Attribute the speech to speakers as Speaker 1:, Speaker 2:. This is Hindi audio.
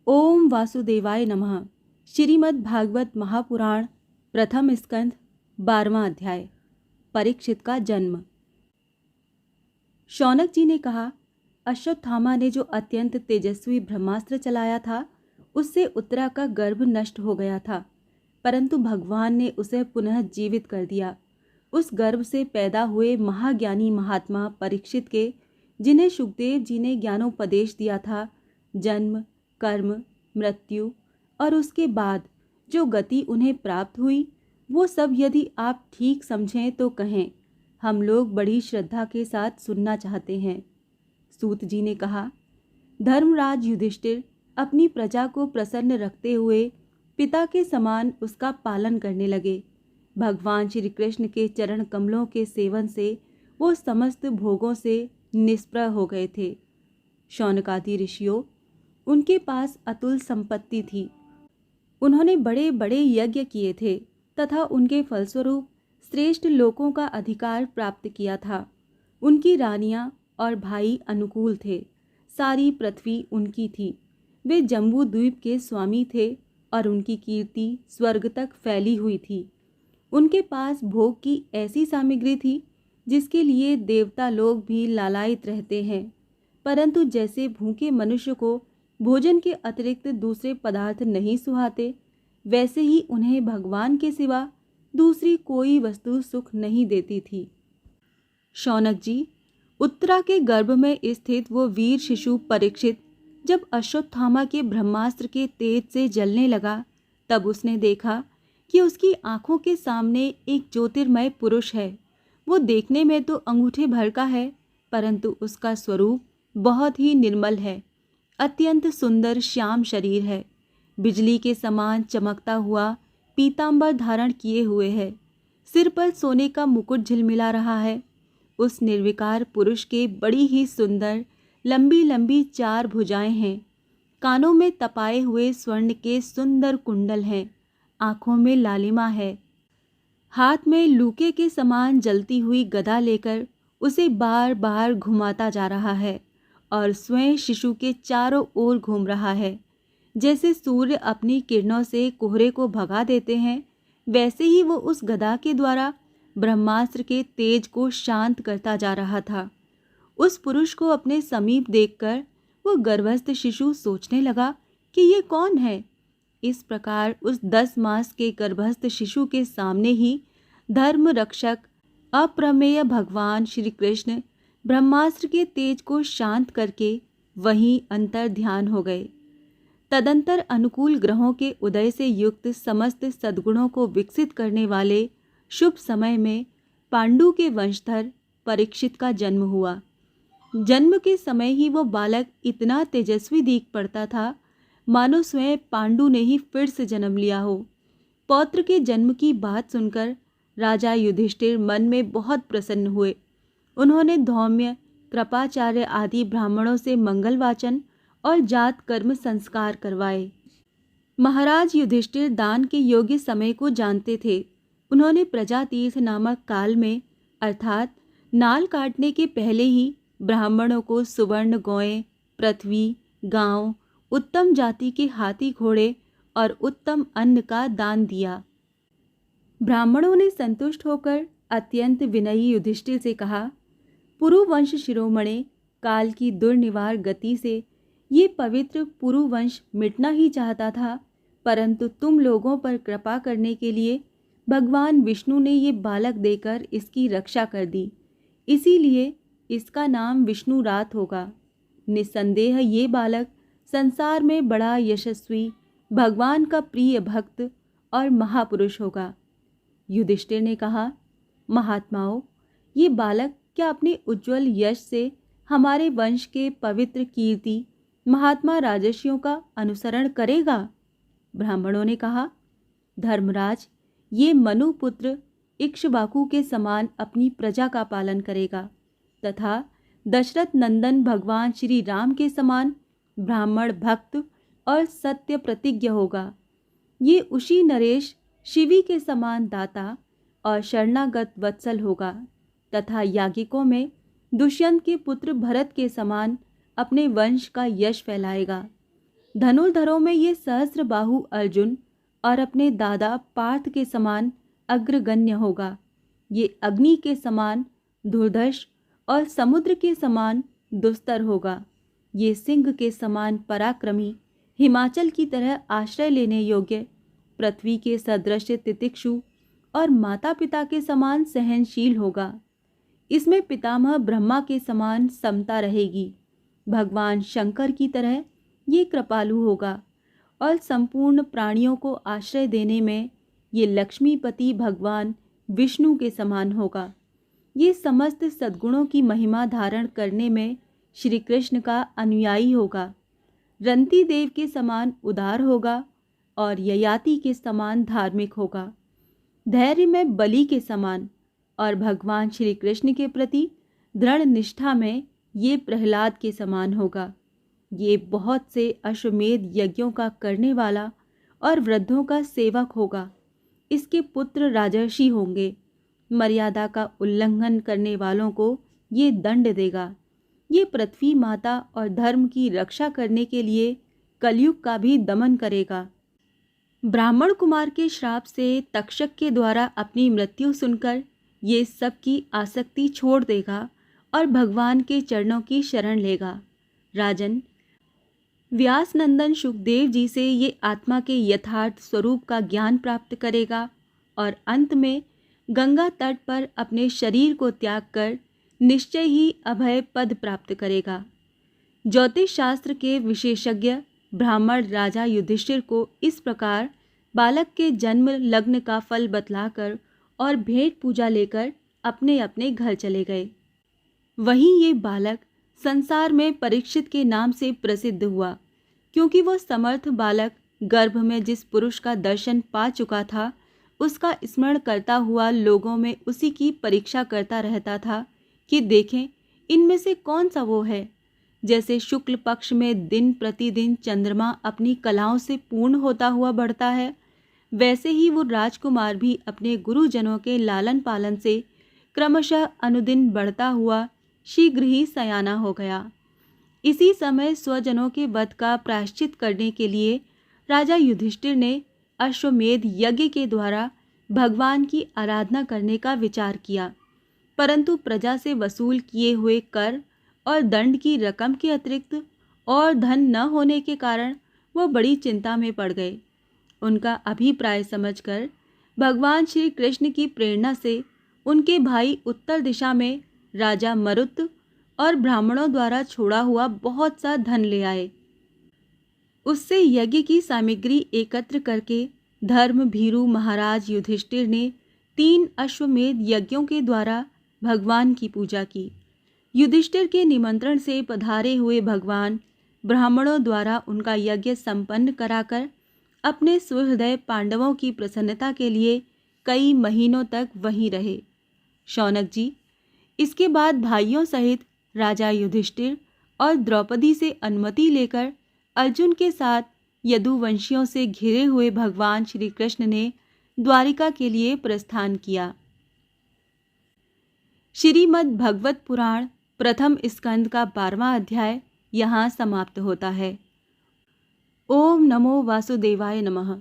Speaker 1: ओम वासुदेवाय नमः। श्रीमद् भागवत महापुराण प्रथम स्कंध 12वां अध्याय। परीक्षित का जन्म। शौनक जी ने कहा, अश्वत्थामा ने जो अत्यंत तेजस्वी ब्रह्मास्त्र चलाया था उससे उत्तरा का गर्भ नष्ट हो गया था, परंतु भगवान ने उसे पुनः जीवित कर दिया। उस गर्भ से पैदा हुए महाज्ञानी महात्मा परीक्षित के, जिन्हें सुखदेव जी ने ज्ञानोपदेश दिया था, जन्म, कर्म, मृत्यु और उसके बाद जो गति उन्हें प्राप्त हुई, वो सब यदि आप ठीक समझें तो कहें। हम लोग बड़ी श्रद्धा के साथ सुनना चाहते हैं। सूत जी ने कहा, धर्मराज युधिष्ठिर अपनी प्रजा को प्रसन्न रखते हुए पिता के समान उसका पालन करने लगे। भगवान श्री कृष्ण के चरण कमलों के सेवन से वो समस्त भोगों से निष्प्रह हो गए थे। शौनकादि ऋषियों, उनके पास अतुल संपत्ति थी। उन्होंने बड़े बड़े यज्ञ किए थे तथा उनके फलस्वरूप श्रेष्ठ लोकों का अधिकार प्राप्त किया था। उनकी रानियां और भाई अनुकूल थे। सारी पृथ्वी उनकी थी। वे जम्बू द्वीप के स्वामी थे और उनकी कीर्ति स्वर्ग तक फैली हुई थी। उनके पास भोग की ऐसी सामग्री थी जिसके लिए देवता लोग भी लालायित रहते हैं, परंतु जैसे भूखे मनुष्य को भोजन के अतिरिक्त दूसरे पदार्थ नहीं सुहाते, वैसे ही उन्हें भगवान के सिवा दूसरी कोई वस्तु सुख नहीं देती थी। शौनक जी, उत्तरा के गर्भ में स्थित वो वीर शिशु परीक्षित जब अश्वत्थामा के ब्रह्मास्त्र के तेज से जलने लगा, तब उसने देखा कि उसकी आंखों के सामने एक ज्योतिर्मय पुरुष है। वो देखने में तो अंगूठे भर का है, परंतु उसका स्वरूप बहुत ही निर्मल है। अत्यंत सुंदर श्याम शरीर है। बिजली के समान चमकता हुआ पीतांबर धारण किए हुए है। सिर पर सोने का मुकुट झिलमिला रहा है। उस निर्विकार पुरुष के बड़ी ही सुंदर लंबी लंबी 4 भुजाएं हैं। कानों में तपाए हुए स्वर्ण के सुंदर कुंडल हैं। आंखों में लालिमा है। हाथ में लूके के समान जलती हुई गदा लेकर उसे बार बार घुमाता जा रहा है और स्वयं शिशु के चारों ओर घूम रहा है। जैसे सूर्य अपनी किरणों से कोहरे को भगा देते हैं, वैसे ही वो उस गदा के द्वारा ब्रह्मास्त्र के तेज को शांत करता जा रहा था। उस पुरुष को अपने समीप देखकर वो गर्भस्थ शिशु सोचने लगा कि ये कौन है। इस प्रकार उस 10 मास के गर्भस्थ शिशु के सामने ही धर्म रक्षक अप्रमेय भगवान श्री कृष्ण ब्रह्मास्त्र के तेज को शांत करके वहीं अंतर ध्यान हो गए। तदंतर अनुकूल ग्रहों के उदय से युक्त समस्त सद्गुणों को विकसित करने वाले शुभ समय में पांडु के वंशधर परीक्षित का जन्म हुआ। जन्म के समय ही वो बालक इतना तेजस्वी दिख पड़ता था, मानो स्वयं पांडु ने ही फिर से जन्म लिया हो। पौत्र के जन्म की बात सुनकर राजा युधिष्ठिर मन में बहुत प्रसन्न हुए। उन्होंने धौम्य, कृपाचार्य आदि ब्राह्मणों से मंगल वाचन और जात कर्म संस्कार करवाए। महाराज युधिष्ठिर दान के योग्य समय को जानते थे। उन्होंने प्रजातीर्थ नामक काल में, अर्थात नाल काटने के पहले ही, ब्राह्मणों को सुवर्ण गौएं, पृथ्वी, गांव, उत्तम जाति के हाथी घोड़े और उत्तम अन्न का दान दिया। ब्राह्मणों ने संतुष्ट होकर अत्यंत विनयी युधिष्ठिर से कहा, पुरुवंश शिरोमणे, काल की दुर्निवार गति से ये पवित्र पुरुवंश मिटना ही चाहता था, परंतु तुम लोगों पर कृपा करने के लिए भगवान विष्णु ने ये बालक देकर इसकी रक्षा कर दी। इसीलिए इसका नाम विष्णुरात होगा। निस्संदेह ये बालक संसार में बड़ा यशस्वी, भगवान का प्रिय भक्त और महापुरुष होगा। युधिष्ठिर ने कहा, महात्माओं, ये बालक क्या अपने उज्जवल यश से हमारे वंश के पवित्र कीर्ति महात्मा राजर्षियों का अनुसरण करेगा? ब्राह्मणों ने कहा, धर्मराज, ये मनुपुत्र इक्ष्वाकु के समान अपनी प्रजा का पालन करेगा तथा दशरथ नंदन भगवान श्री राम के समान ब्राह्मण भक्त और सत्य प्रतिज्ञ होगा। ये उसी नरेश शिवी के समान दाता और शरणागत वत्सल होगा तथा याज्ञिकों में दुष्यंत के पुत्र भरत के समान अपने वंश का यश फैलाएगा। धनुर्धरों में ये सहस्त्रबाहु अर्जुन और अपने दादा पार्थ के समान अग्रगण्य होगा। ये अग्नि के समान दुर्धर्ष और समुद्र के समान दुस्तर होगा। ये सिंह के समान पराक्रमी, हिमाचल की तरह आश्रय लेने योग्य, पृथ्वी के सदृश तितिक्षु और माता पिता के समान सहनशील होगा। इसमें पितामह ब्रह्मा के समान समता रहेगी। भगवान शंकर की तरह ये कृपालु होगा और संपूर्ण प्राणियों को आश्रय देने में ये लक्ष्मीपति भगवान विष्णु के समान होगा। ये समस्त सद्गुणों की महिमा धारण करने में श्री कृष्ण का अनुयायी होगा। रंती देव के समान उदार होगा और ययाति के समान धार्मिक होगा। धैर्य में बलि के समान और भगवान श्री कृष्ण के प्रति दृढ़ निष्ठा में ये प्रहलाद के समान होगा। ये बहुत से अश्वमेध यज्ञों का करने वाला और वृद्धों का सेवक होगा। इसके पुत्र राजर्षि होंगे। मर्यादा का उल्लंघन करने वालों को ये दंड देगा। ये पृथ्वी माता और धर्म की रक्षा करने के लिए कलयुग का भी दमन करेगा। ब्राह्मण कुमार के श्राप से तक्षक के द्वारा अपनी मृत्यु सुनकर ये सब की आसक्ति छोड़ देगा और भगवान के चरणों की शरण लेगा। राजन, व्यास नंदन सुखदेव जी से ये आत्मा के यथार्थ स्वरूप का ज्ञान प्राप्त करेगा और अंत में गंगा तट पर अपने शरीर को त्याग कर निश्चय ही अभय पद प्राप्त करेगा। ज्योतिष शास्त्र के विशेषज्ञ ब्राह्मण राजा युधिष्ठिर को इस प्रकार बालक के जन्म लग्न का फल बतलाकर और भेंट पूजा लेकर अपने अपने घर चले गए। वहीं ये बालक संसार में परीक्षित के नाम से प्रसिद्ध हुआ, क्योंकि वह समर्थ बालक गर्भ में जिस पुरुष का दर्शन पा चुका था उसका स्मरण करता हुआ लोगों में उसी की परीक्षा करता रहता था कि देखें इनमें से कौन सा वो है। जैसे शुक्ल पक्ष में दिन प्रतिदिन चंद्रमा अपनी कलाओं से पूर्ण होता हुआ बढ़ता है, वैसे ही वो राजकुमार भी अपने गुरुजनों के लालन पालन से क्रमशः अनुदिन बढ़ता हुआ शीघ्र ही सयाना हो गया। इसी समय स्वजनों के वध का प्रायश्चित करने के लिए राजा युधिष्ठिर ने अश्वमेध यज्ञ के द्वारा भगवान की आराधना करने का विचार किया, परंतु प्रजा से वसूल किए हुए कर और दंड की रकम के अतिरिक्त और धन न होने के कारण वह बड़ी चिंता में पड़ गए। उनका अभिप्राय समझकर भगवान श्री कृष्ण की प्रेरणा से उनके भाई उत्तर दिशा में राजा मरुत और ब्राह्मणों द्वारा छोड़ा हुआ बहुत सा धन ले आए। उससे यज्ञ की सामग्री एकत्र करके धर्म भीरु महाराज युधिष्ठिर ने 3 अश्वमेध यज्ञों के द्वारा भगवान की पूजा की। युधिष्ठिर के निमंत्रण से पधारे हुए भगवान ब्राह्मणों द्वारा उनका यज्ञ संपन्न कराकर अपने सुहृदय पांडवों की प्रसन्नता के लिए कई महीनों तक वहीं रहे। शौनक जी, इसके बाद भाइयों सहित राजा युधिष्ठिर और द्रौपदी से अनुमति लेकर अर्जुन के साथ यदुवंशियों से घिरे हुए भगवान श्री कृष्ण ने द्वारिका के लिए प्रस्थान किया। श्रीमद् भगवत पुराण प्रथम स्कंद का 12वां अध्याय यहाँ समाप्त होता है। ओम नमो वासुदेवाय नमः।